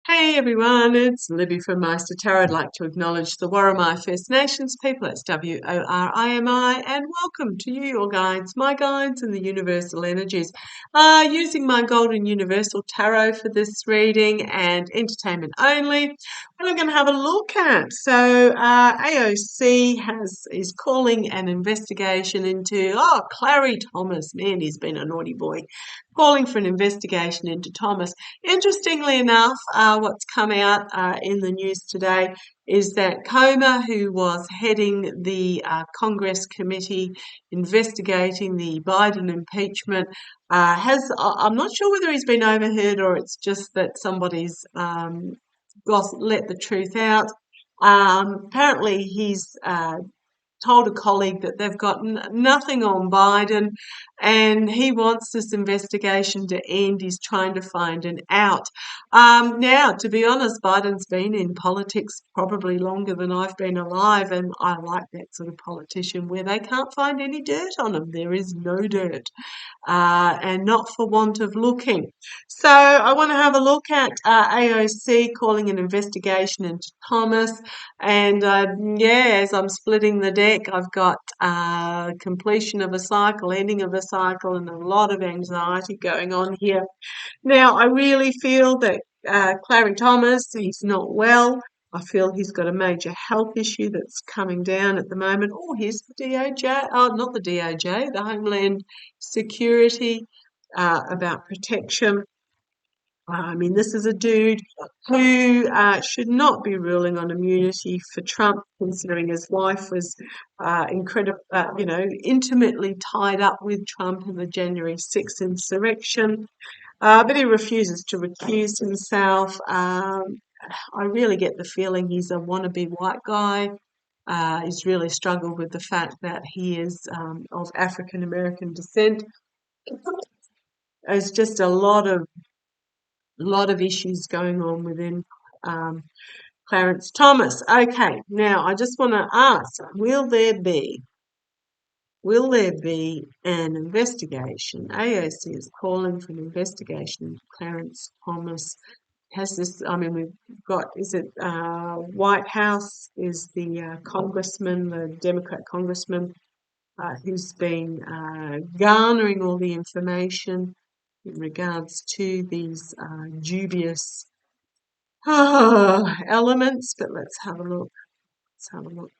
Hey everyone, it's Libby from Meister Tarot. I'd like to acknowledge the Worimi First Nations people, that's WORIMI, and welcome to you, your guides, my guides, and the universal energies. Using my Golden Universal Tarot for this reading and entertainment only. What I'm going to have a look at. AOC is calling an investigation into, Clarrie Thomas. Man, he's been a naughty boy. Calling for an investigation into Thomas. Interestingly enough, what's come out in the news today is that Comer, who was heading the Congress committee investigating the Biden impeachment, I'm not sure whether he's been overheard or it's just that somebody's let the truth out. Apparently, he's told a colleague that they've got nothing on Biden and he wants this investigation to end. He's trying to find an out. Now, to be honest, Biden's been in politics probably longer than I've been alive, and I like that sort of politician where they can't find any dirt on him. There is no dirt, and not for want of looking. So I want to have a look at AOC calling an investigation into Thomas. And as I'm splitting the deck, I've got completion of a cycle, ending of a cycle, and a lot of anxiety going on here. Now, I really feel that Clarrie Thomas, he's not well. I feel he's got a major health issue that's coming down at the moment. Oh, here's the DOJ. Oh, not the DOJ, the Homeland Security about protection. I mean, this is a dude who should not be ruling on immunity for Trump, considering his wife was intimately tied up with Trump in the January 6th insurrection. But he refuses to recuse himself. I really get the feeling he's a wannabe white guy. He's really struggled with the fact that he is of African American descent. There's just a lot of issues going on within um, Clarence Thomas. Okay, now I just want to ask: Will there be an investigation? AOC is calling for an investigation into Clarence Thomas. Has this? I mean, we've got. Is it White House? Is the congressman, the Democrat congressman, who's been garnering all the information in regards to these dubious elements? But let's have a look. Let's have a look.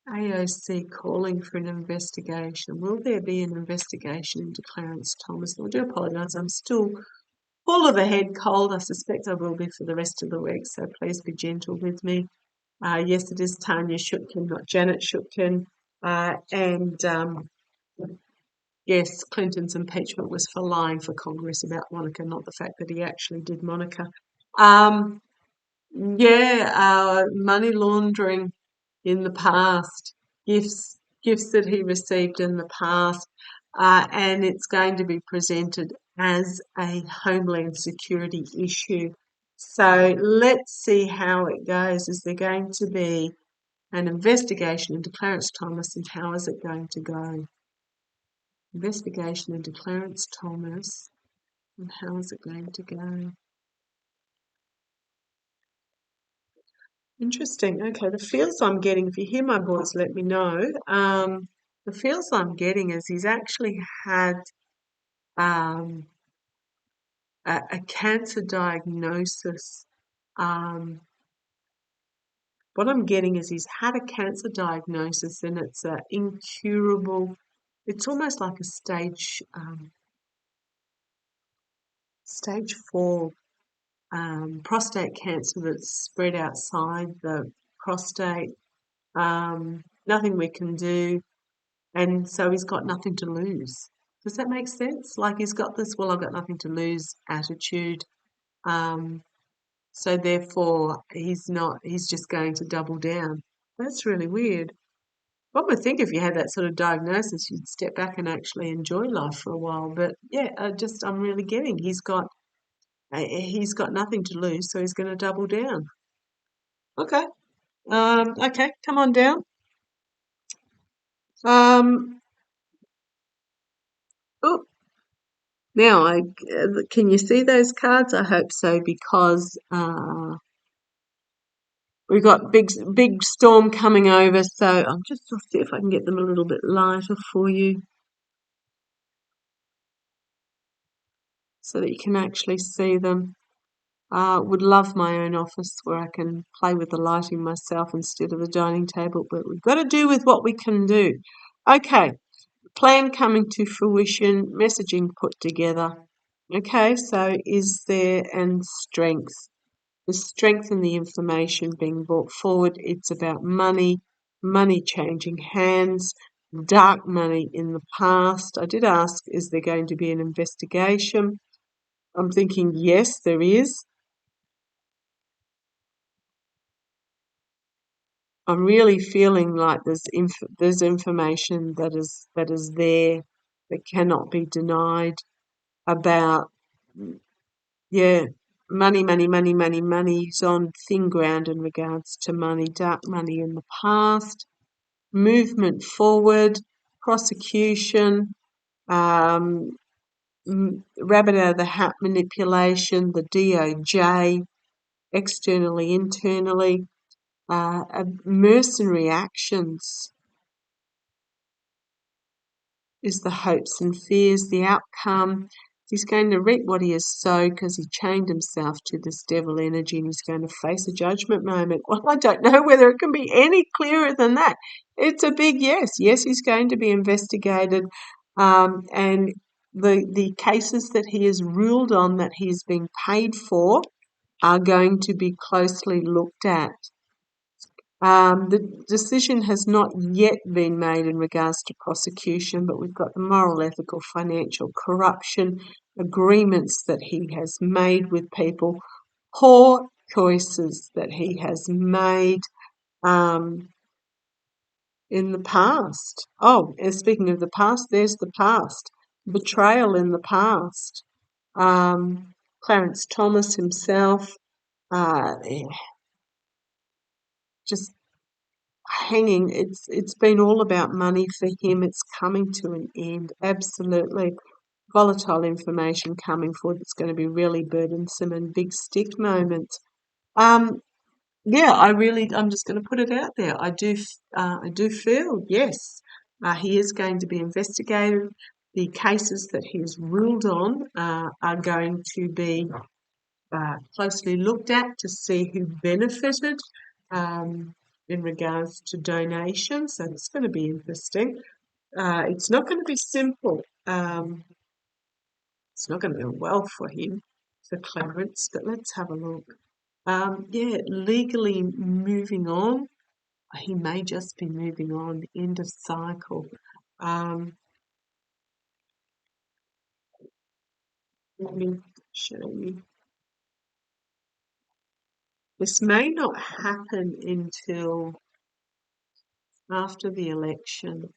AOC calling for an investigation. Will there be an investigation into Clarence Thomas? I do apologise. I'm still full of a head cold. I suspect I will be for the rest of the week, so please be gentle with me. Yes, it is Tanya Shutkin, not Janet Shutkin. Yes, Clinton's impeachment was for lying for Congress about Monica, not the fact that he actually did Monica. Money laundering in the past, gifts that he received in the past, and it's going to be presented as a Homeland Security issue. So let's see how it goes. Is there going to be an investigation into Clarence Thomas, and how is it going to go? Investigation into Clarence Thomas, and how is it going to go? Interesting. Okay, the feels I'm getting, if you hear my voice, let me know. The feels I'm getting is he's actually had um, a cancer diagnosis. Um, what I'm getting is he's had a cancer diagnosis and it's incurable. It's almost like a stage 4 prostate cancer that's spread outside the prostate. Nothing we can do. And so he's got nothing to lose. Does that make sense? Like he's got this, well, I've got nothing to lose attitude. Um, so therefore he's just going to double down. That's really weird. One would think if you had that sort of diagnosis, you'd step back and actually enjoy life for a while. But yeah, I'm really getting he's got nothing to lose, so he's going to double down. Okay. Okay, come on down. Um, oh, Now, can you see those cards? I hope so, because we've got big storm coming over. So I'll see if I can get them a little bit lighter for you, so that you can actually see them. Would love my own office where I can play with the lighting myself instead of the dining table, but we've got to do with what we can do. Okay, plan coming to fruition, messaging put together. Okay, so is there, and strength. The strength in the information being brought forward. It's about money, money changing hands, dark money in the past. I did ask, is there going to be an investigation? I'm thinking, yes, there is. I'm really feeling like there's information that is there that cannot be denied about, yeah, money's on thin ground in regards to money, dark money in the past, movement forward, prosecution, um, rabbit out of the hat manipulation, the DOJ, externally, internally, mercenary actions is the hopes and fears, the outcome. He's going to reap what he has sowed because he chained himself to this devil energy, and he's going to face a judgment moment. Well, I don't know whether it can be any clearer than that. It's a big yes. Yes, he's going to be investigated, and the cases that he has ruled on that he is being paid for are going to be closely looked at. The decision has not yet been made in regards to prosecution, but we've got the moral, ethical, financial, corruption, agreements that he has made with people, poor choices that he has made um, in the past. Oh, and speaking of the past, there's the past. Betrayal in the past. Clarence Thomas himself, uh, just hanging. It's been all about money for him. It's coming to an end. Absolutely volatile information coming forward. It's going to be really burdensome and big stick moments. Um, yeah, I'm just going to put it out there. I do feel yes, he is going to be investigated. The cases that he has ruled on are going to be closely looked at to see who benefited um, in regards to donations. So it's going to be interesting. It's not going to be simple. It's not going to go well for him, for Clarence, but let's have a look. Yeah, legally moving on. He may just be moving on, end of cycle. Um, Let me show you. This may not happen until after the election.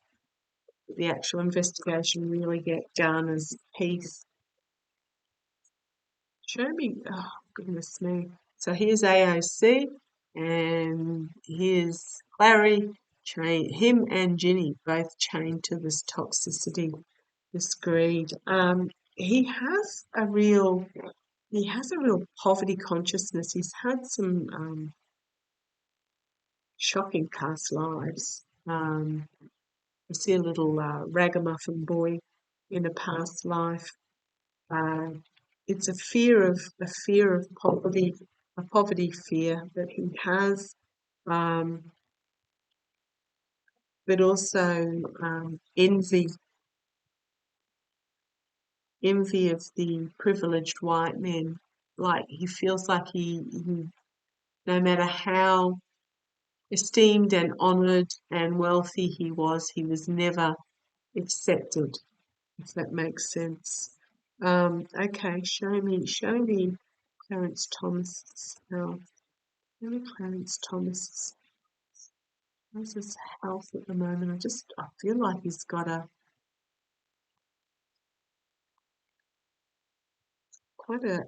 The actual investigation really get done as peace. Show me, oh goodness me. So here's AOC and here's Clarrie, him and Ginny both chained to this toxicity, this greed. He has a real poverty consciousness. He's had some shocking past lives. I see a little ragamuffin boy in a past life. Uh, it's a fear of poverty, a poverty fear that he has, um, but also envy of the privileged white men. Like he feels like he no matter how esteemed and honoured and wealthy he was never accepted, if that makes sense. Okay, show me Clarence Thomas's health. Show me Clarence Thomas's. How's his health at the moment? I feel like he's got quite a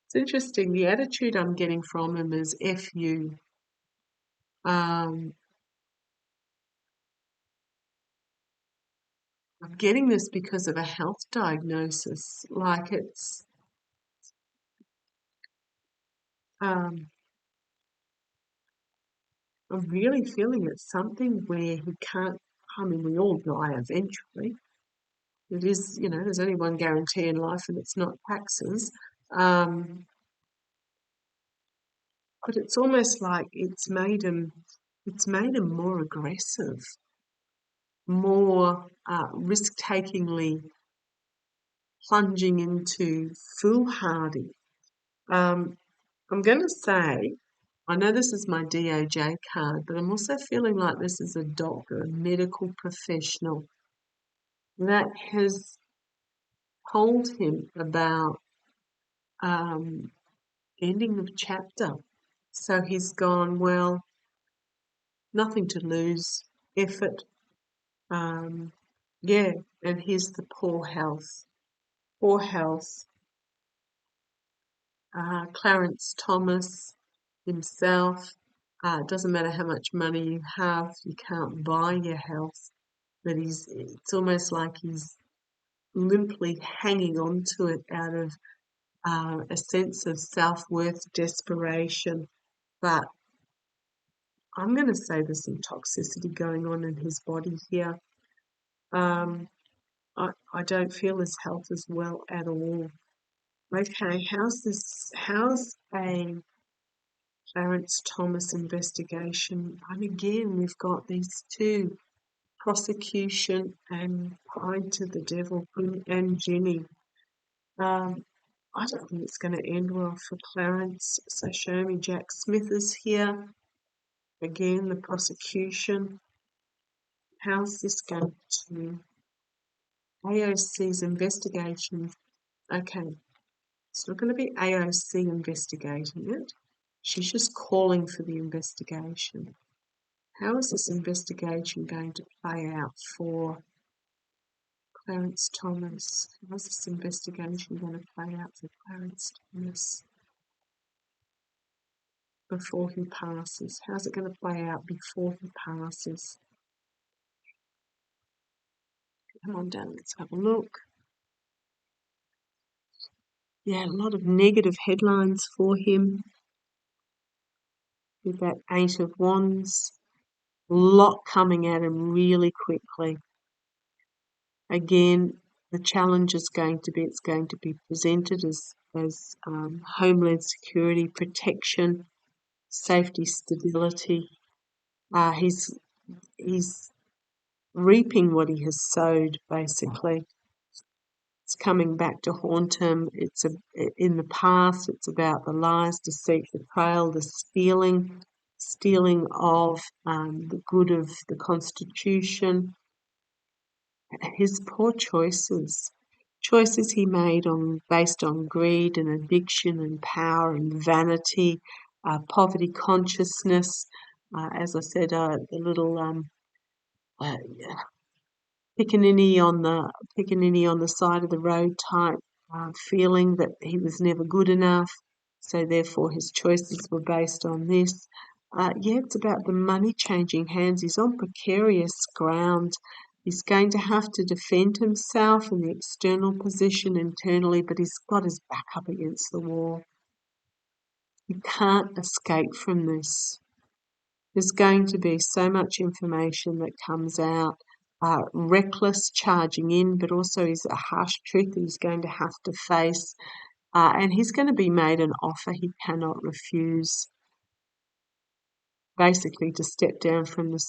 it's interesting. The attitude I'm getting from him is F you. Um, I'm getting this because of a health diagnosis. Like it's, I'm really feeling it's something where he can't, I mean, we all die eventually. It is, there's only one guarantee in life and it's not taxes. But it's almost like it's made him more aggressive, more risk-takingly plunging into foolhardy. Um, I'm going to say, I know this is my DOJ card, but I'm also feeling like this is a doctor, a medical professional that has told him about ending of chapter. So he's gone, well, nothing to lose, effort. Yeah, and here's the poor health. Poor health. Clarence Thomas himself. It doesn't matter how much money you have, you can't buy your health. But it's almost like he's limply hanging on to it out of a sense of self-worth, desperation. But I'm going to say there's some toxicity going on in his body here. I don't feel his health is well at all. Okay, how's a Clarence Thomas investigation? And again, we've got these two, prosecution and tied to the devil, and Ginny. I don't think it's going to end well for Clarence. So show me Jack Smith is here. Again, the prosecution. How's this going to AOC's investigation? Okay, it's not going to be AOC investigating it. She's just calling for the investigation. How is this investigation going to play out for Clarence Thomas? How is this investigation going to play out for Clarence Thomas before he passes? How's it going to play out before he passes? Come on down, let's have a look. Yeah, a lot of negative headlines for him with that Eight of Wands. A lot coming at him really quickly. Again, the challenge is going to be, it's going to be presented as homeland security, protection, safety, stability. He's reaping what he has sowed, basically. It's coming back to haunt him. In the past, it's about the lies, deceit, betrayal, the stealing of the good of the Constitution. His poor choices he made based on greed and addiction and power and vanity, poverty consciousness. As I said, the little uh, pickaninny on the side of the road type feeling that he was never good enough, so therefore his choices were based on this. Yeah, it's about the money changing hands. He's on precarious ground. He's going to have to defend himself in the external position internally, but he's got his back up against the wall. He can't escape from this. There's going to be so much information that comes out, reckless charging in, but also is a harsh truth that he's going to have to face, and he's going to be made an offer he cannot refuse. Basically, to step down from the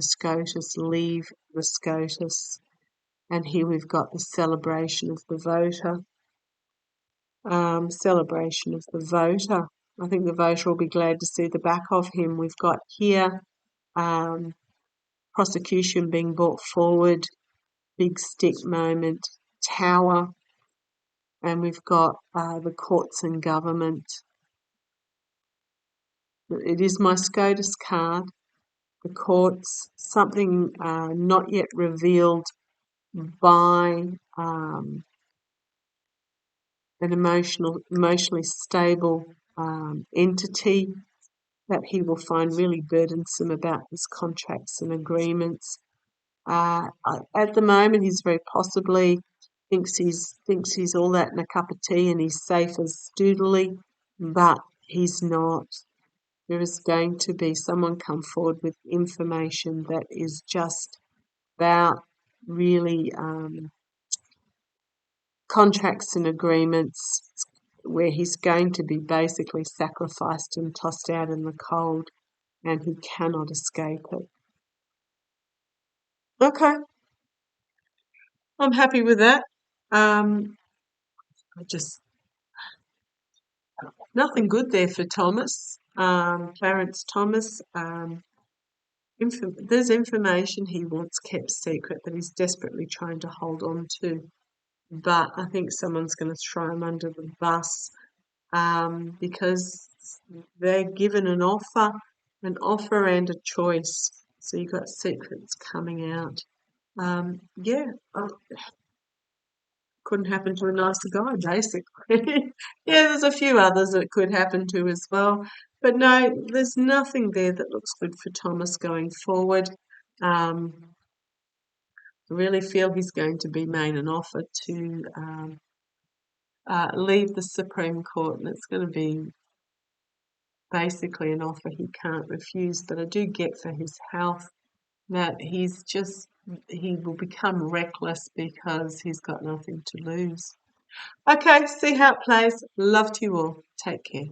SCOTUS, leave the SCOTUS, and here we've got the celebration of the voter. Celebration of the voter. I think the voter will be glad to see the back of him. We've got here prosecution being brought forward, big stick moment, tower, and we've got the courts and government. It is my SCOTUS card. The courts, something not yet revealed by an emotionally stable entity that he will find really burdensome about his contracts and agreements. At the moment, he's very possibly thinks he's all that in a cup of tea and he's safe as doodly, but he's not. There is going to be someone come forward with information that is just about really contracts and agreements where he's going to be basically sacrificed and tossed out in the cold and he cannot escape it. Okay, I'm happy with that. I just nothing good there for Thomas, Clarence Thomas. There's information he wants kept secret that he's desperately trying to hold on to, but I think someone's going to throw him under the bus because they're given an offer and a choice. So you've got secrets coming out. Yeah, couldn't happen to a nicer guy, basically. Yeah, there's a few others that could happen to as well. But no, there's nothing there that looks good for Thomas going forward. I really feel he's going to be made an offer to leave the Supreme Court, and it's going to be basically an offer he can't refuse. But I do get for his health that he will become reckless because he's got nothing to lose. Okay, see how it plays. Love to you all. Take care.